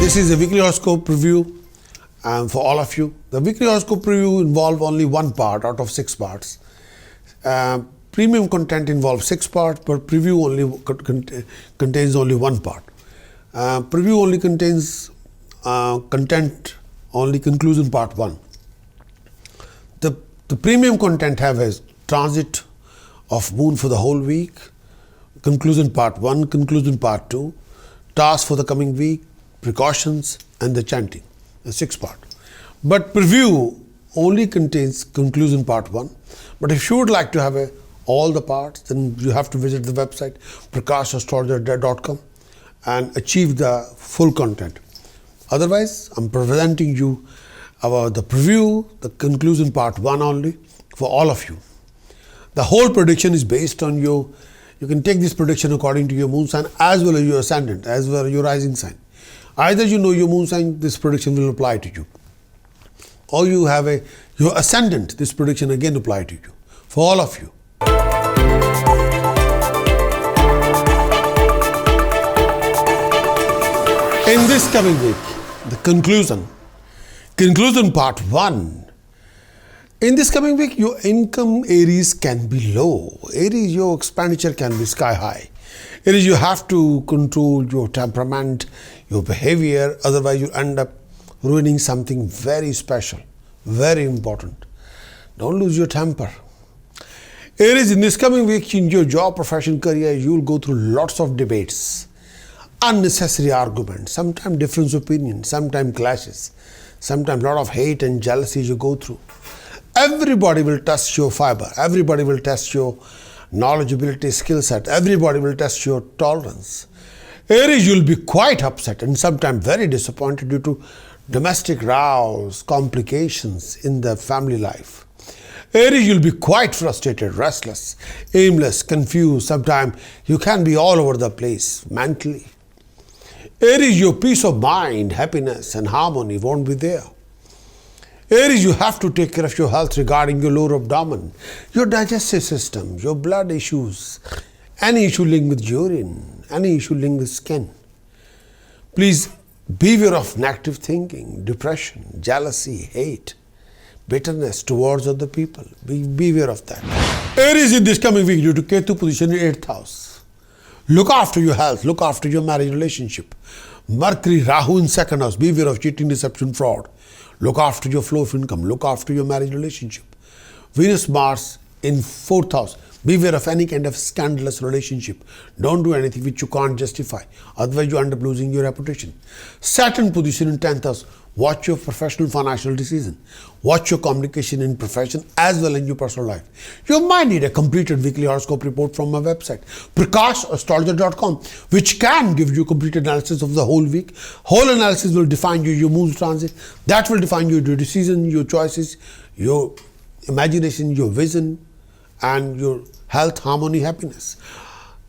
This is a weekly horoscope review for all of you. The weekly horoscope review involves only one part out of 6 parts. Premium content involves 6 parts, but preview only contains only 1 part. Preview only contains content, only conclusion part 1. The premium content have a transit of moon for the whole week, conclusion part 1, conclusion part 2, task for the coming week, precautions, and the chanting, the 6 part. But preview only contains conclusion part 1. But if you would like to have all the parts, then you have to visit the website prakashastrologer.com and achieve the full content. Otherwise, I'm presenting you about the preview, the conclusion part 1 only for all of you. The whole prediction is based on you can take this prediction according to your moon sign as well as your ascendant, as well as your rising sign. Either you know your moon sign, this prediction will apply to you. Or you have your ascendant, this prediction again apply to you. For all of you. In this coming week, the conclusion part 1. In this coming week, your income Aries can be low. Aries, your expenditure can be sky high. Aries, you have to control your temperament, your behavior, otherwise you end up ruining something very special, very important. Don't lose your temper. Aries, in this coming week, in your job, profession, career, you will go through lots of debates, unnecessary arguments, sometimes different opinions, sometimes clashes, sometimes a lot of hate and jealousy you go through. Everybody will test your fiber. Everybody will test your knowledgeability, skill set. Everybody will test your tolerance. Aries, you'll be quite upset and sometimes very disappointed due to domestic rows, complications in the family life. Aries, you'll be quite frustrated, restless, aimless, confused. Sometimes you can be all over the place mentally. Aries, your peace of mind, happiness and harmony won't be there. Aries, you have to take care of your health regarding your lower abdomen, your digestive system, your blood issues, any issue linked with urine, any issue linked with skin. Please beware of negative thinking, depression, jealousy, hate, bitterness towards other people. Beware of that. Aries, in this coming week, due to Ketu position in 8th house, look after your health, look after your marriage relationship. Mercury, Rahu in 2nd house, beware of cheating, deception, fraud. Look after your flow of income, look after your marriage relationship. Venus, Mars in 4th house, beware of any kind of scandalous relationship. Don't do anything which you can't justify, otherwise you end up losing your reputation. Saturn position in 10th house, watch your professional financial decision. Watch your communication in profession as well as in your personal life. You might need a completed weekly horoscope report from my website, Prakash, which can give you complete analysis of the whole week. Whole analysis will define you, your moon transit. That will define you, your decision, your choices, your imagination, your vision, and your health, harmony, happiness.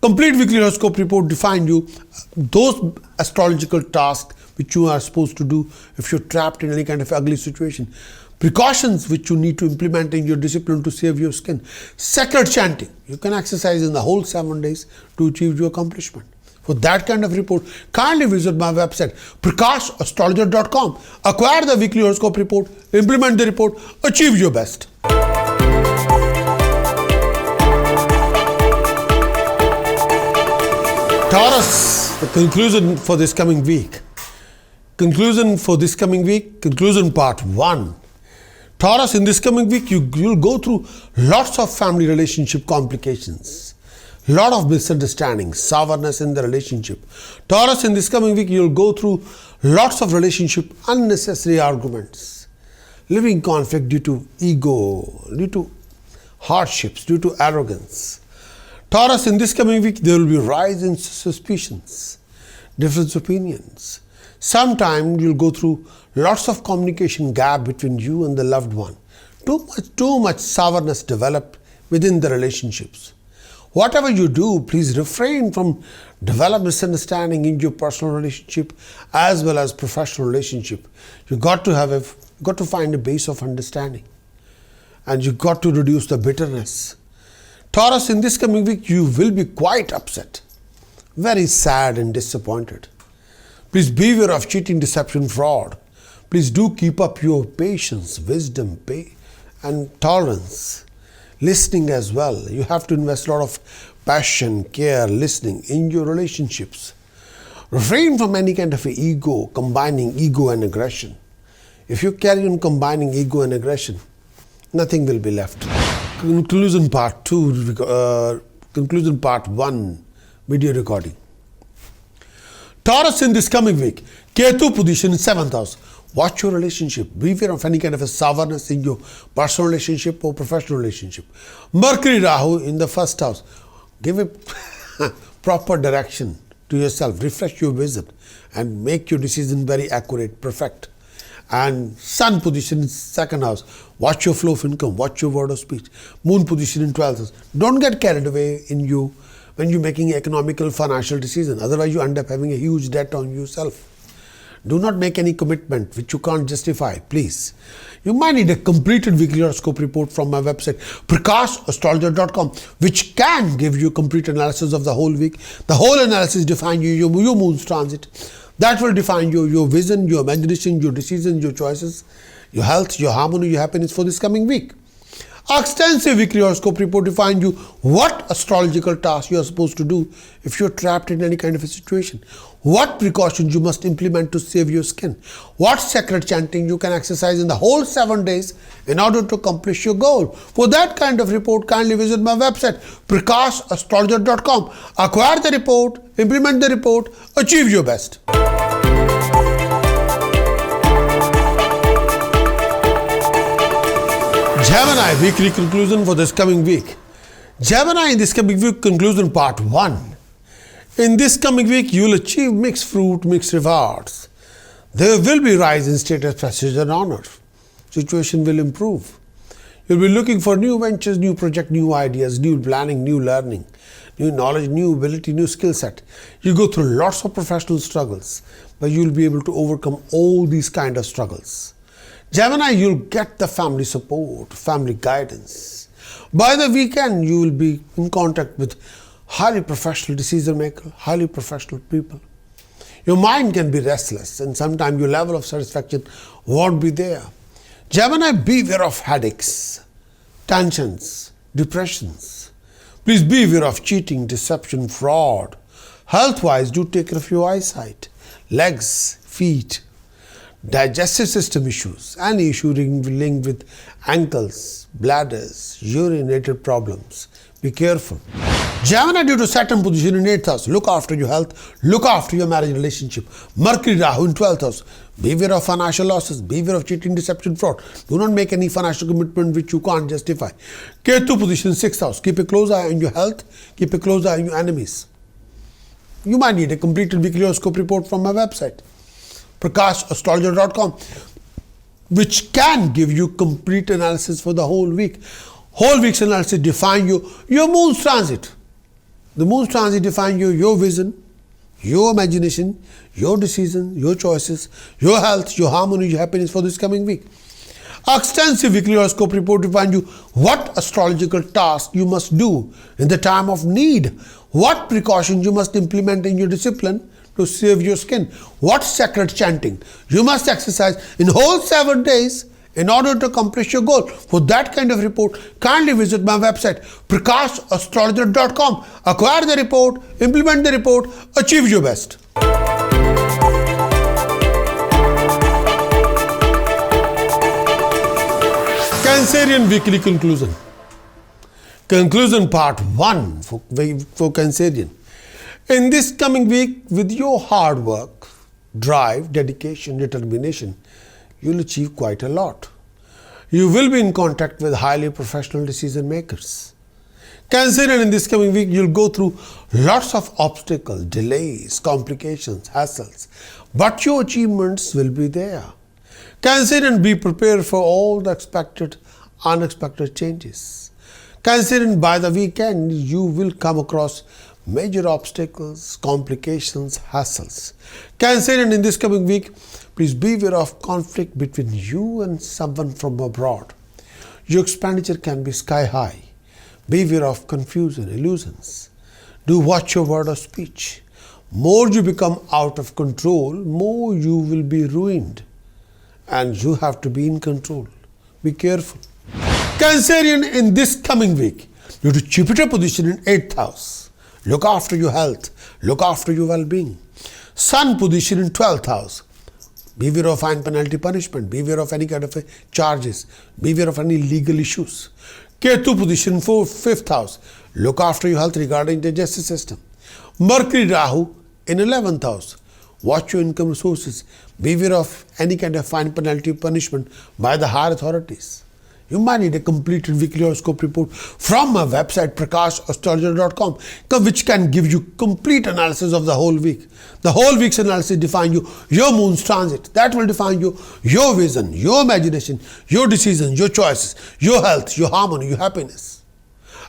Complete weekly horoscope report define you those astrological tasks which you are supposed to do if you're trapped in any kind of ugly situation. Precautions which you need to implement in your discipline to save your skin. Sacred chanting. You can exercise in the whole 7 days to achieve your accomplishment. For that kind of report, kindly visit my website, prakashastrologer.com. Acquire the weekly horoscope report, implement the report, achieve your best. Taurus, the conclusion for this coming week. Conclusion part 1. Taurus, in this coming week, you'll go through lots of family relationship complications, lot of misunderstandings, sourness in the relationship. Taurus, in this coming week, you'll go through lots of relationship unnecessary arguments, living conflict due to ego, due to hardships, due to arrogance. Taurus, in this coming week, there will be rise in suspicions, different opinions. Sometimes you'll go through lots of communication gap between you and the loved one. Too much sourness developed within the relationships. Whatever you do, please refrain from develop misunderstanding in your personal relationship as well as professional relationship. You got to find a base of understanding, and you got to reduce the bitterness. Taurus, in this coming week, you will be quite upset, very sad and disappointed. Please beware of cheating, deception, fraud. Please do keep up your patience, wisdom, and tolerance. Listening as well. You have to invest a lot of passion, care, listening in your relationships. Refrain from any kind of ego, combining ego and aggression. If you carry on combining ego and aggression, nothing will be left. Conclusion part 1, video recording. Taurus in this coming week, Ketu position in 7th house. Watch your relationship. Beware of any kind of a sourness in your personal relationship or professional relationship. Mercury Rahu in the 1st house. Give a proper direction to yourself. Refresh your vision and make your decision very accurate, perfect. And Sun position in 2nd house. Watch your flow of income. Watch your word of speech. Moon position in 12th house. Don't get carried away in you when you're making economical, financial decision. Otherwise, you end up having a huge debt on yourself. Do not make any commitment which you can't justify, please. You might need a completed weekly horoscope report from my website, Prakash, astrologer.com, which can give you a complete analysis of the whole week. The whole analysis defines your moon's transit. That will define your vision, your imagination, your decisions, your choices, your health, your harmony, your happiness for this coming week. Extensive weekly horoscope report defines you what astrological tasks you are supposed to do if you are trapped in any kind of a situation. What precautions you must implement to save your skin. What sacred chanting you can exercise in the whole 7 days in order to accomplish your goal. For that kind of report, kindly visit my website, prakashastrologer.com. Acquire the report, implement the report, achieve your best. Gemini weekly conclusion for this coming week. Gemini in this coming week conclusion part 1. In this coming week, you will achieve mixed fruit, mixed rewards. There will be rise in status, prestige and honor. Situation will improve. You'll be looking for new ventures, new projects, new ideas, new planning, new learning, new knowledge, new ability, new skill set. You go through lots of professional struggles, but you'll be able to overcome all these kind of struggles. Gemini, you'll get the family support, family guidance. By the weekend, you will be in contact with highly professional decision maker, highly professional people. Your mind can be restless and sometimes your level of satisfaction won't be there. Gemini, beware of headaches, tensions, depressions. Please beware of cheating, deception, fraud. Health-wise, do take care of your eyesight, legs, feet, digestive system issues, any issue linked with ankles, bladders, urinated problems. Be careful. Gemini, due to Saturn position in 8th house, look after your health, look after your marriage relationship. Mercury Rahu in 12th house. Beware of financial losses, beware of cheating, deception, fraud. Do not make any financial commitment which you can't justify. Ketu position in 6th house. Keep a close eye on your health, keep a close eye on your enemies. You might need a completed weekly horoscope report from my website, prakashastrologer.com, which can give you complete analysis for the whole week. Whole week's analysis define your moon's transit. The moon's transit defines your vision, your imagination, your decision, your choices, your health, your harmony, your happiness for this coming week. Extensive weekly horoscope report defines you what astrological task you must do in the time of need, what precautions you must implement in your discipline to save your skin, what sacred chanting you must exercise in whole 7 days in order to accomplish your goal. For that kind of report, kindly visit my website, prakashastrologer.com. Acquire the report, implement the report, achieve your best. Cancerian weekly conclusion. Conclusion part 1 for Cancerian. In this coming week, with your hard work, drive, dedication, determination, you'll achieve quite a lot. You will be in contact with highly professional decision makers. Cancerian, in this coming week, you'll go through lots of obstacles, delays, complications, hassles, but your achievements will be there. Cancerian, be prepared for all the expected, unexpected changes. Cancerian, by the weekend, you will come across major obstacles, complications, hassles. Cancerian, in this coming week, please beware of conflict between you and someone from abroad. Your expenditure can be sky high. Beware of confusion, illusions. Do watch your word of speech. More you become out of control, more you will be ruined. And you have to be in control. Be careful. Cancerian, in this coming week, due to Jupiter position in 8th house, look after your health, look after your well-being. Sun position in 12th house, beware of fine, penalty, punishment, beware of any kind of charges, beware of any legal issues. Ketu position in 5th house, look after your health regarding the justice system. Mercury Rahu in 11th house, watch your income sources, beware of any kind of fine, penalty, punishment by the higher authorities. You might need a completed weekly horoscope report from my website Prakash, astrologer.com, which can give you complete analysis of the whole week. The whole week's analysis defines your moon's transit. That will define your vision, your imagination, your decisions, your choices, your health, your harmony, your happiness.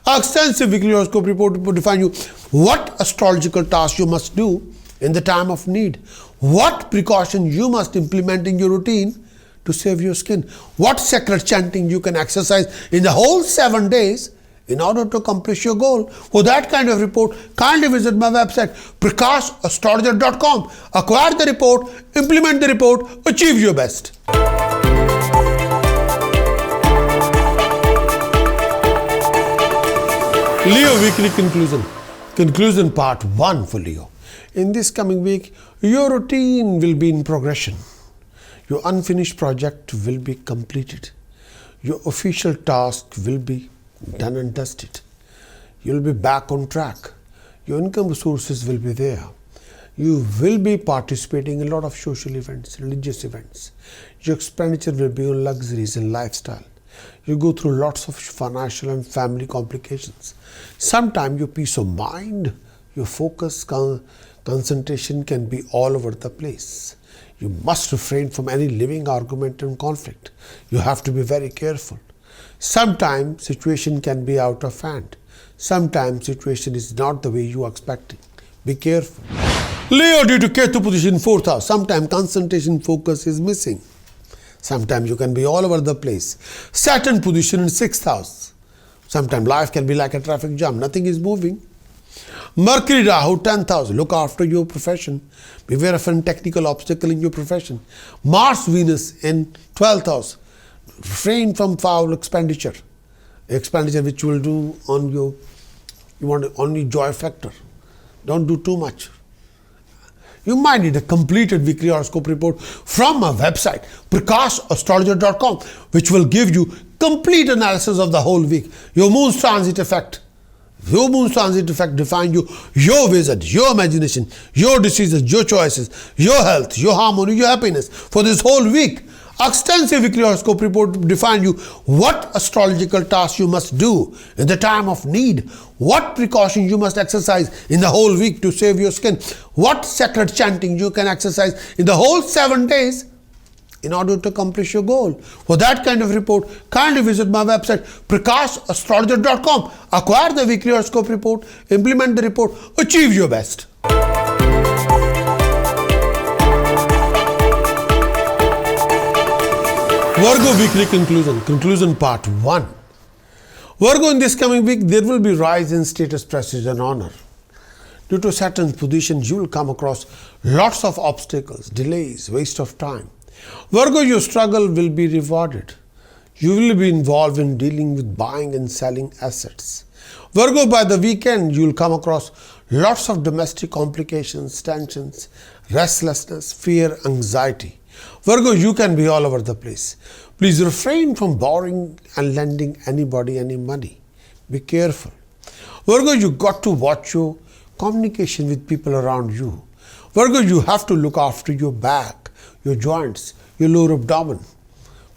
Our extensive weekly horoscope report will define you what astrological tasks you must do in the time of need, what precautions you must implement in your routine to save your skin, what sacred chanting you can exercise in the whole 7 days in order to accomplish your goal. For that kind of report, kindly visit my website prakashastrologer.com. Acquire the report, implement the report, achieve your best. Leo weekly conclusion part 1 for Leo. In this coming week, your routine will be in progression. Your unfinished project will be completed. Your official task will be done and dusted. You will be back on track. Your income sources will be there. You will be participating in a lot of social events, religious events. Your expenditure will be on luxuries and lifestyle. You go through lots of financial and family complications. Sometimes your peace of mind, your focus, concentration can be all over the place. You must refrain from any living argument and conflict. You have to be very careful. Sometimes situation can be out of hand. Sometimes situation is not the way you are expecting. Be careful. Leo, due to Ketu position 4th house, sometimes concentration focus is missing. Sometimes you can be all over the place. Saturn position in 6th house. Sometimes life can be like a traffic jam. Nothing is moving. Mercury Rahu 10th house, look after your profession. Beware of any technical obstacle in your profession. Mars Venus in 12th house, refrain from foul expenditure which you will do on you want only joy factor. Don't do too much. You might need a completed weekly horoscope report from my website prakashastrologer.com, which will give you complete analysis of the whole week. Your moon's transit effect. Your moon's transit effect defines your vision, your imagination, your decisions, your choices, your health, your harmony, your happiness. For this whole week, extensive weekly horoscope report defines you what astrological tasks you must do in the time of need, what precautions you must exercise in the whole week to save your skin, what sacred chanting you can exercise in the whole 7 days in order to accomplish your goal. For that kind of report, kindly visit my website prakashastrologer.com. Acquire the weekly horoscope report, implement the report, achieve your best. Virgo weekly conclusion part 1. Virgo, in this coming week, there will be rise in status, prestige and honor. Due to Saturn's position, you will come across lots of obstacles, delays, waste of time. Virgo, your struggle will be rewarded. You will be involved in dealing with buying and selling assets. Virgo, by the weekend, you will come across lots of domestic complications, tensions, restlessness, fear, anxiety. Virgo, you can be all over the place. Please refrain from borrowing and lending anybody any money. Be careful. Virgo, you got to watch your communication with people around you. Virgo, you have to look after your back, your joints, your lower abdomen.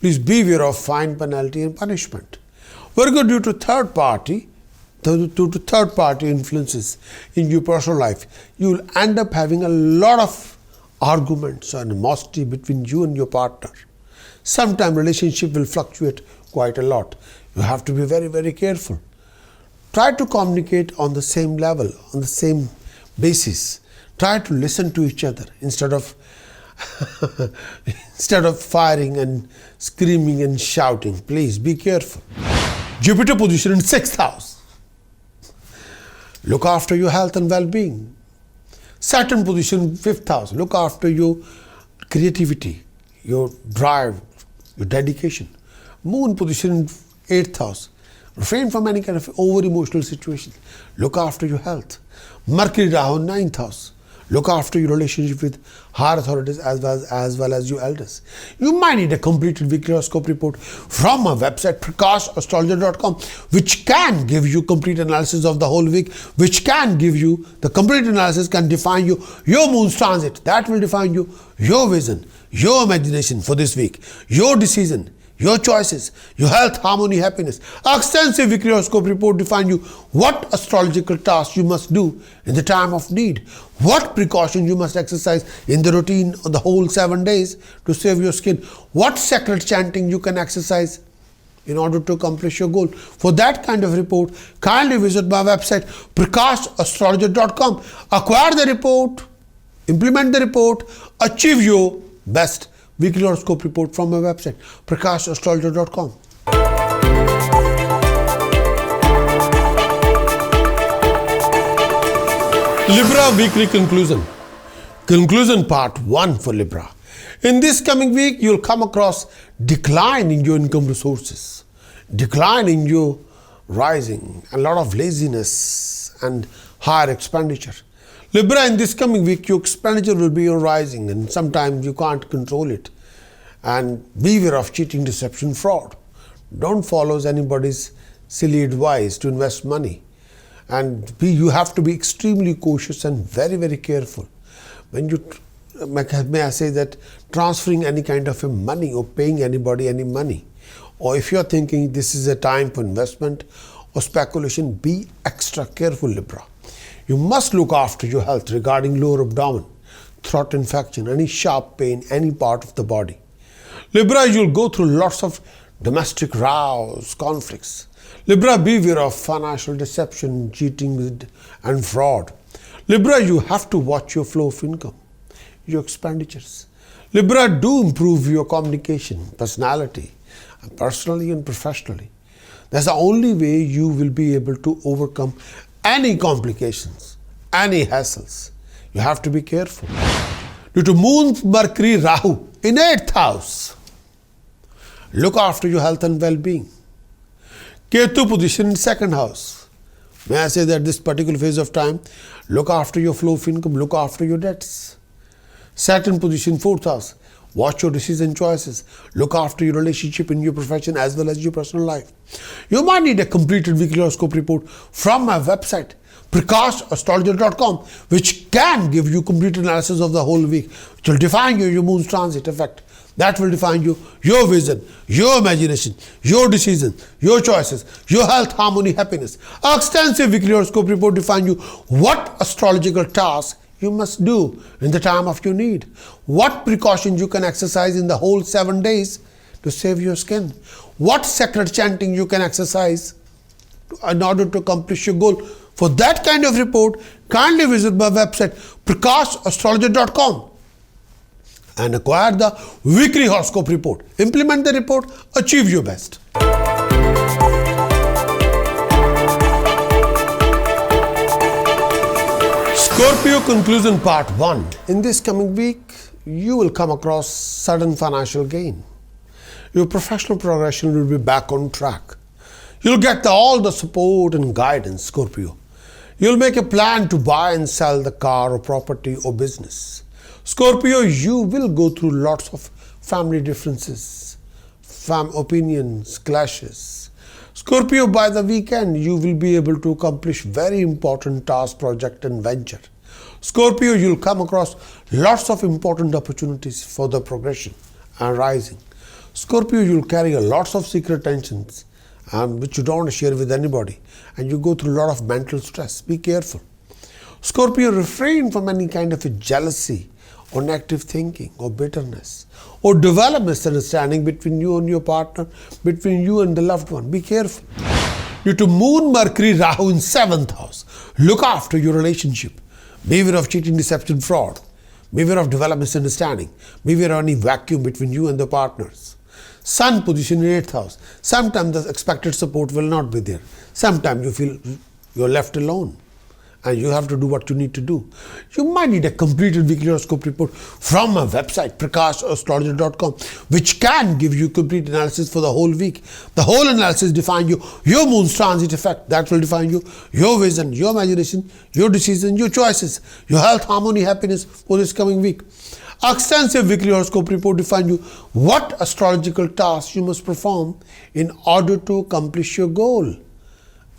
Please beware of fine, penalty and punishment. Virgo, due to third party influences in your personal life, you will end up having a lot of arguments and animosity between you and your partner. Sometimes relationship will fluctuate quite a lot. You have to be very, very careful. Try to communicate on the same level, on the same basis. Try to listen to each other instead of firing and screaming and shouting. Please be careful. Jupiter position in 6th house. Look after your health and well-being. Saturn position in 5th house. Look after your creativity, your drive, your dedication. Moon position in 8th house. Refrain from any kind of over-emotional situation. Look after your health. Mercury Rahu in 9th house. Look after your relationship with higher authorities as well as your elders. You might need a completed weekly horoscope report from our website Prakash, which can give you complete analysis of the whole week, which can give you the complete analysis, can define you your moon's transit. That will define you your vision, your imagination for this week, your decision, your choices, your health, harmony, happiness. Extensive weekly horoscope report define you what astrological tasks you must do in the time of need, what precautions you must exercise in the routine of the whole 7 days to save your skin, what sacred chanting you can exercise in order to accomplish your goal. For that kind of report, kindly visit my website astrologer.com. Acquire the report, implement the report, achieve your best weekly horoscope report from my website astrologer.com. Libra weekly conclusion part 1 for Libra. In this coming week, you'll come across decline in your income resources, decline in your rising, a lot of laziness and higher expenditure. Libra, in this coming week, your expenditure will be rising and sometimes you can't control it. And beware of cheating, deception, fraud. Don't follow anybody's silly advice to invest money. And you have to be extremely cautious and very, very careful. When you, may I say that, transferring any kind of money or paying anybody any money, or if you're thinking this is a time for investment or speculation, be extra careful, Libra. You must look after your health regarding lower abdomen, throat infection, any sharp pain, any part of the body. Libra, you'll go through lots of domestic rows, conflicts. Libra, beware of financial deception, cheating and fraud. Libra, you have to watch your flow of income, your expenditures. Libra, do improve your communication, personality, personally and professionally. That's the only way you will be able to overcome any complications, any hassles. You have to be careful. Due to Moon, Mercury, Rahu in 8th house, look after your health and well-being. Ketu position in 2nd house. May I say that this particular phase of time, look after your flow of income, look after your debts. Saturn position 4th house. Watch your decisions and choices. Look after your relationship in your profession as well as your personal life. You might need a completed weekly horoscope report from my website, astrologer.com, which can give you complete analysis of the whole week, which will define your moon's transit effect. That will define you, your vision, your imagination, your decision, your choices, your health, harmony, happiness. Extensive weekly horoscope report define you what astrological tasks you must do in the time of your need, what precautions you can exercise in the whole 7 days to save your skin, what sacred chanting you can exercise in order to accomplish your goal. For that kind of report, kindly visit my website astrologer.com and acquire the weekly horoscope report. Implement the report, achieve your best. Scorpio conclusion part 1. In this coming week, you will come across sudden financial gain. Your professional progression will be back on track. You'll get all the support and guidance, Scorpio. You'll make a plan to buy and sell the car or property or business. Scorpio, you will go through lots of family differences, opinions, clashes. Scorpio, by the weekend, you will be able to accomplish very important task, project and venture. Scorpio, you'll come across lots of important opportunities for the progression and rising. Scorpio, you'll carry lots of secret tensions which you don't want to share with anybody, and you go through a lot of mental stress. Be careful. Scorpio, refrain from any kind of a jealousy or negative thinking or bitterness, or develop misunderstanding between you and your partner, between you and the loved one. Be careful. Due to Moon, Mercury, Rahu in 7th house, look after your relationship. Beware of cheating, deception, fraud. Beware of develop misunderstanding. Beware of any vacuum between you and the partners. Sun position in 8th house. Sometimes the expected support will not be there. Sometimes you feel you're left alone. and you have to do what you need to do. You might need a completed weekly horoscope report from my website, Prakash, astrologer.com, which can give you complete analysis for the whole week. The whole analysis defines you, your moon's transit effect, that will define you, your vision, your imagination, your decision, your choices, your health, harmony, happiness for this coming week. Extensive weekly horoscope report defines you what astrological tasks you must perform in order to accomplish your goal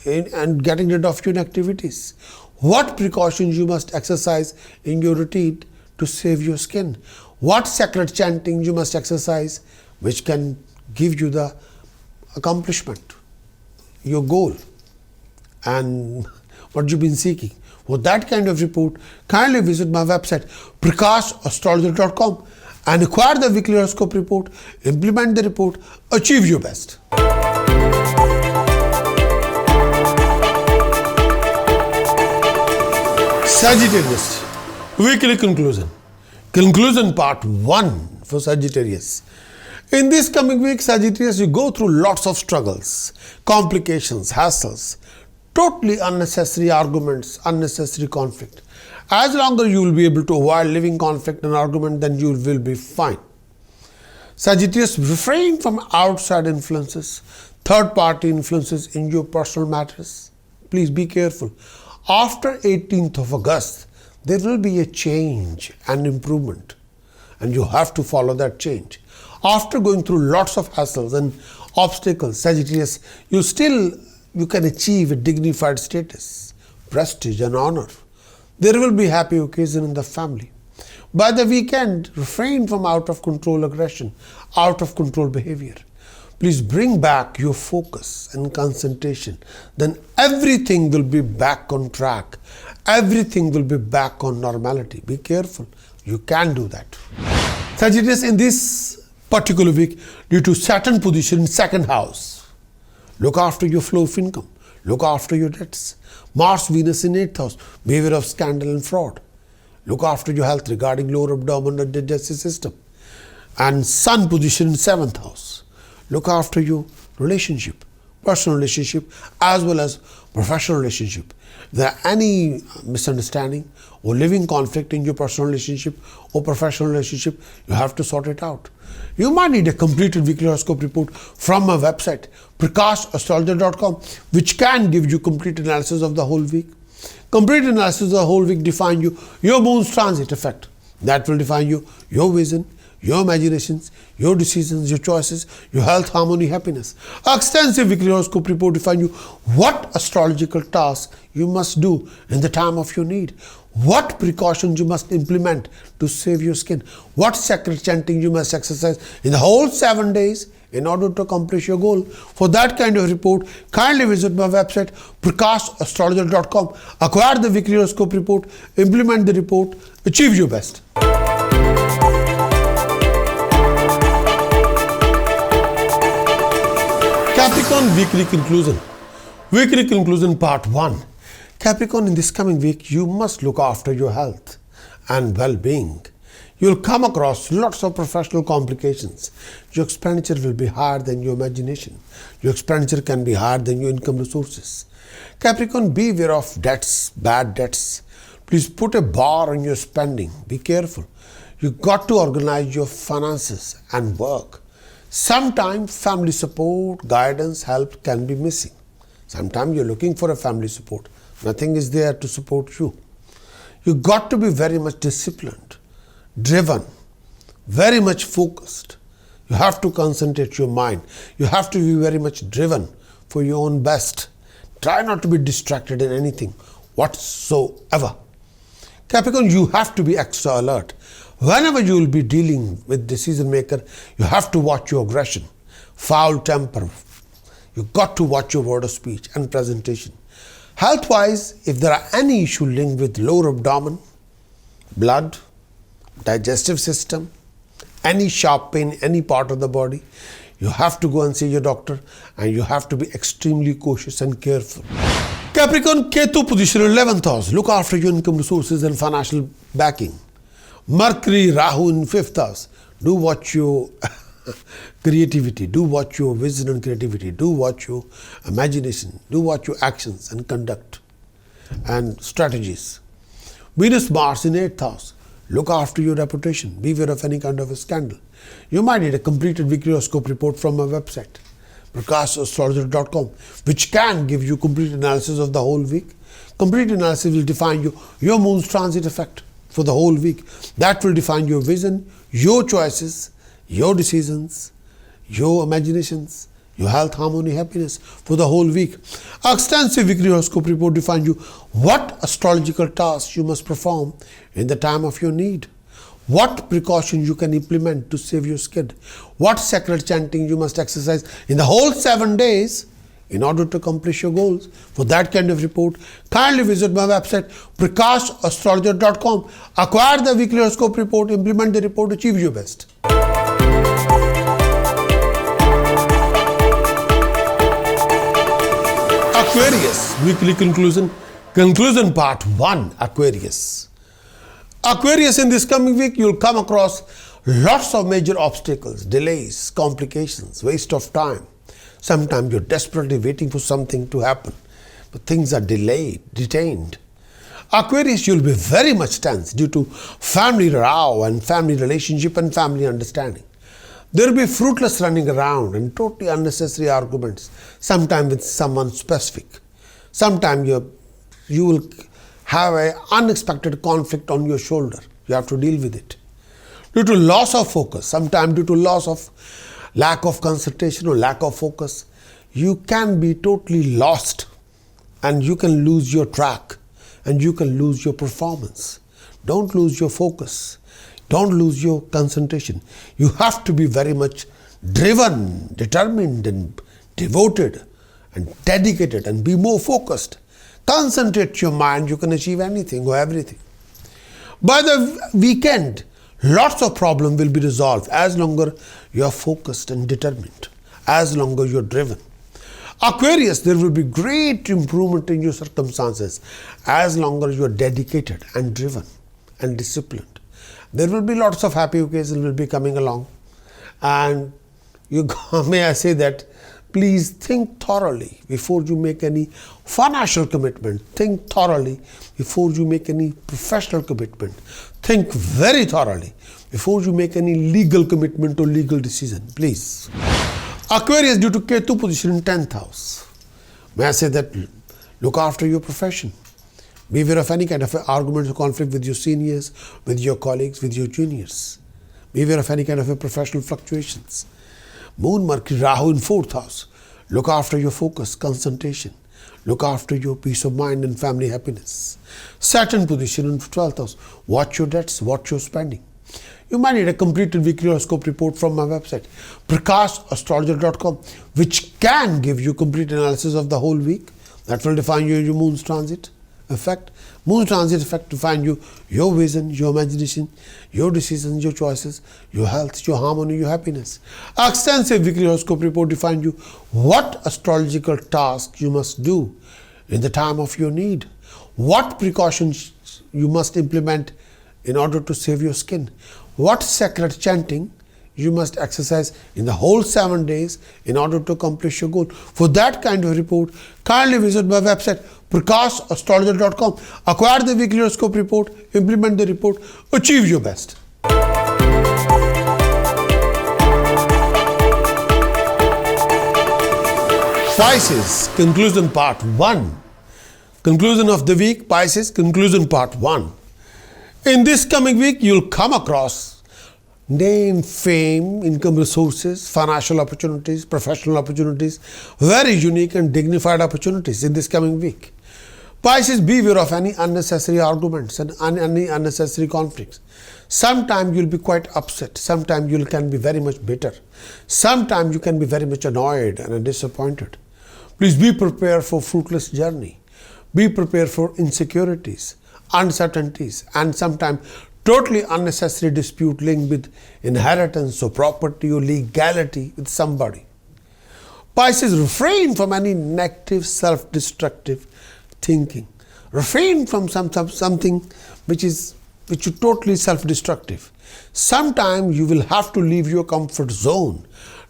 and getting rid of your inactivities. What precautions you must exercise in your routine to save your skin. What sacred chanting you must exercise which can give you the accomplishment, your goal, and what you've been seeking. For that kind of report, kindly visit my website, prakashastrologer.com, and acquire the weekly horoscope report, implement the report, achieve your best. Sagittarius, weekly conclusion. Conclusion part 1 for Sagittarius. In this coming week, Sagittarius, you go through lots of struggles, complications, hassles, totally unnecessary arguments, unnecessary conflict. As long as you will be able to avoid living conflict and argument, then you will be fine. Sagittarius, refrain from outside influences, third-party influences in your personal matters. Please be careful. After 18th of August, there will be a change and improvement, and you have to follow that change. After going through lots of hassles and obstacles, Sagittarius, you can achieve a dignified status, prestige and honor. There will be happy occasion in the family. By the weekend, refrain from out of control aggression, out of control behavior. Please bring back your focus and concentration. Then everything will be back on track. Everything will be back on normality. Be careful. You can do that. Sagittarius, in this particular week, due to Saturn position in second house, look after your flow of income. Look after your debts. Mars, Venus in 8th house. Beware of scandal and fraud. Look after your health regarding lower abdomen and digestive system. And Sun position in 7th house. Look after your relationship, personal relationship as well as professional relationship. If there are any misunderstanding or living conflict in your personal relationship or professional relationship, you have to sort it out. You might need a completed weekly horoscope report from my website, prakashastrologer.com, which can give you complete analysis of the whole week. Complete analysis of the whole week define you, your moon's transit effect. That will define you, your vision, your imaginations, your decisions, your choices, your health, harmony, happiness. Extensive weekly horoscope report define you what astrological tasks you must do in the time of your need, what precautions you must implement to save your skin, what sacred chanting you must exercise in the whole 7 days in order to accomplish your goal. For that kind of report, kindly visit my website, prakashastrologer.com, acquire the weekly horoscope report, implement the report, achieve your best. Capricorn, weekly conclusion. Weekly conclusion part 1. Capricorn, in this coming week, you must look after your health and well-being. You will come across lots of professional complications. Your expenditure will be higher than your imagination. Your expenditure can be higher than your income resources. Capricorn, be aware of debts, bad debts. Please put a bar on your spending. Be careful. You got to organize your finances and work. Sometimes family support, guidance, help can be missing. Sometimes you're looking for a family support. Nothing is there to support you. You got to be very much disciplined, driven, very much focused. You have to concentrate your mind. You have to be very much driven for your own best. Try not to be distracted in anything whatsoever. Capricorn, you have to be extra alert. Whenever you will be dealing with decision maker, you have to watch your aggression, foul temper. You got to watch your word of speech and presentation. Health-wise, if there are any issue linked with lower abdomen, blood, digestive system, any sharp pain, any part of the body, you have to go and see your doctor, and you have to be extremely cautious and careful. Capricorn, Ketu position in 11th house. Look after your income resources and financial backing. Mercury, Rahu in 5th house. Do watch your creativity. Do watch your vision and creativity. Do watch your imagination. Do watch your actions and conduct. and strategies. Venus, Mars in 8th house. Look after your reputation. Beware of any kind of a scandal. You might need a completed weekly horoscope report from my website, Prakash, astrologer.com, which can give you complete analysis of the whole week. Complete analysis will define your moon's transit effect for the whole week. That will define your vision, your choices, your decisions, your imaginations, your health, harmony, happiness for the whole week. Our extensive weekly horoscope report defines you what astrological tasks you must perform in the time of your need, what precautions you can implement to save your skin, what sacred chanting you must exercise in the whole 7 days in order to accomplish your goals. For that kind of report, kindly visit my website, prakashastrologer.com. Acquire the weekly horoscope report, implement the report, achieve your best. Aquarius, weekly conclusion part 1, Aquarius. Aquarius, in this coming week, you'll come across lots of major obstacles, delays, complications, waste of time. Sometimes you're desperately waiting for something to happen, but things are delayed, detained. Aquarius, you'll be very much tense due to family row and family relationship and family understanding. There will be fruitless running around and totally unnecessary arguments, sometimes with someone specific. Sometimes you will have an unexpected conflict on your shoulder. You have to deal with it. Due to loss of focus, sometimes due to loss of lack of concentration or lack of focus, you can be totally lost and you can lose your track and you can lose your performance. Don't lose your focus. Don't lose your concentration. You have to be very much driven, determined and devoted and dedicated and be more focused. Concentrate your mind, you can achieve anything or everything. By the weekend, lots of problems will be resolved as long as you are focused and determined, as long as you are driven. Aquarius, there will be great improvement in your circumstances as long as you are dedicated and driven and disciplined. There will be lots of happy occasions will be coming along, and may I say that please think thoroughly before you make any financial commitment. Think thoroughly before you make any professional commitment. Think very thoroughly before you make any legal commitment or legal decision, please. Aquarius, due to Ketu position in 10th house, may I say that look after your profession. Beware of any kind of arguments or conflict with your seniors, with your colleagues, with your juniors. Beware of any kind of professional fluctuations. Moon, Mercury, Rahu in 4th house. Look after your focus, concentration. Look after your peace of mind and family happiness. Saturn position in 12th house. Watch your debts, watch your spending. You might need a completed weekly horoscope report from my website, prakashastrologer.com, which can give you complete analysis of the whole week. That will define your moon's transit effect. Moon transit effect define your vision, your imagination, your decisions, your choices, your health, your harmony, your happiness. Extensive weekly horoscope report define you what astrological tasks you must do in the time of your need, what precautions you must implement in order to save your skin, what sacred chanting you must exercise in the whole 7 days in order to accomplish your goal. For that kind of report, kindly visit my website, prakashastrologer.com. Acquire the weekly horoscope report, implement the report, achieve your best. Pisces, conclusion part 1. Conclusion of the week, Pisces, conclusion part 1. In this coming week, you'll come across name, fame, income resources, financial opportunities, professional opportunities, very unique and dignified opportunities in this coming week. Pisces, beware of any unnecessary arguments and any unnecessary conflicts. Sometimes you'll be quite upset. Sometimes you can be very much bitter. Sometimes you can be very much annoyed and disappointed. Please be prepared for fruitless journey. Be prepared for insecurities, uncertainties, and sometimes totally unnecessary dispute linked with inheritance or property or legality with somebody. Pisces, refrain from any negative, self-destructive thinking. Refrain from something which is totally self-destructive. Sometimes you will have to leave your comfort zone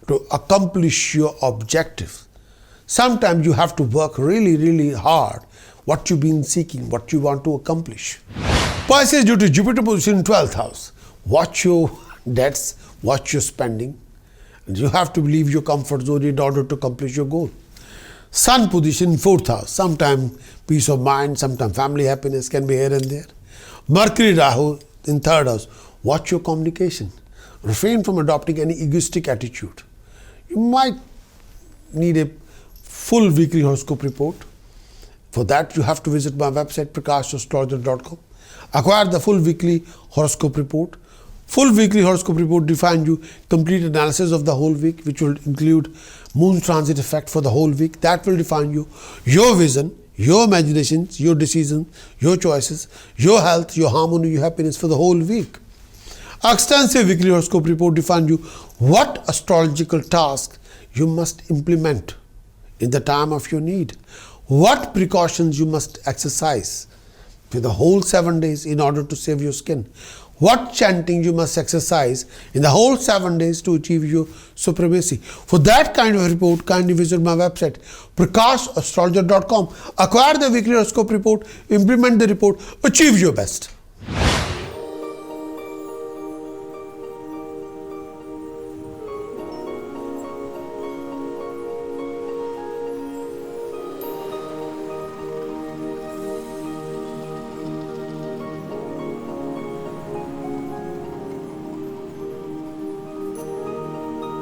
to accomplish your objective. Sometimes you have to work really, really hard what you've been seeking, what you want to accomplish. Pisces, due to Jupiter position in 12th house, watch your debts, watch your spending, and you have to leave your comfort zone in order to accomplish your goal. Sun position in 4th house, sometime peace of mind, sometime family happiness can be here and there. Mercury Rahu in 3rd house, watch your communication. Refrain from adopting any egoistic attitude. You might need a full weekly horoscope report. For that, you have to visit my website prakashastrologer.com. Acquire the full weekly horoscope report. Full weekly horoscope report defines you complete analysis of the whole week, which will include moon transit effect for the whole week. That will define you, your vision, your imaginations, your decisions, your choices, your health, your harmony, your happiness for the whole week. Extensive weekly horoscope report defines you what astrological task you must implement in the time of your need, what precautions you must exercise for the whole 7 days in order to save your skin, what chanting you must exercise in the whole 7 days to achieve your supremacy. For that kind of report, kindly visit my website prakashastrologer.com. Acquire the weekly horoscope report, implement the report, achieve your best.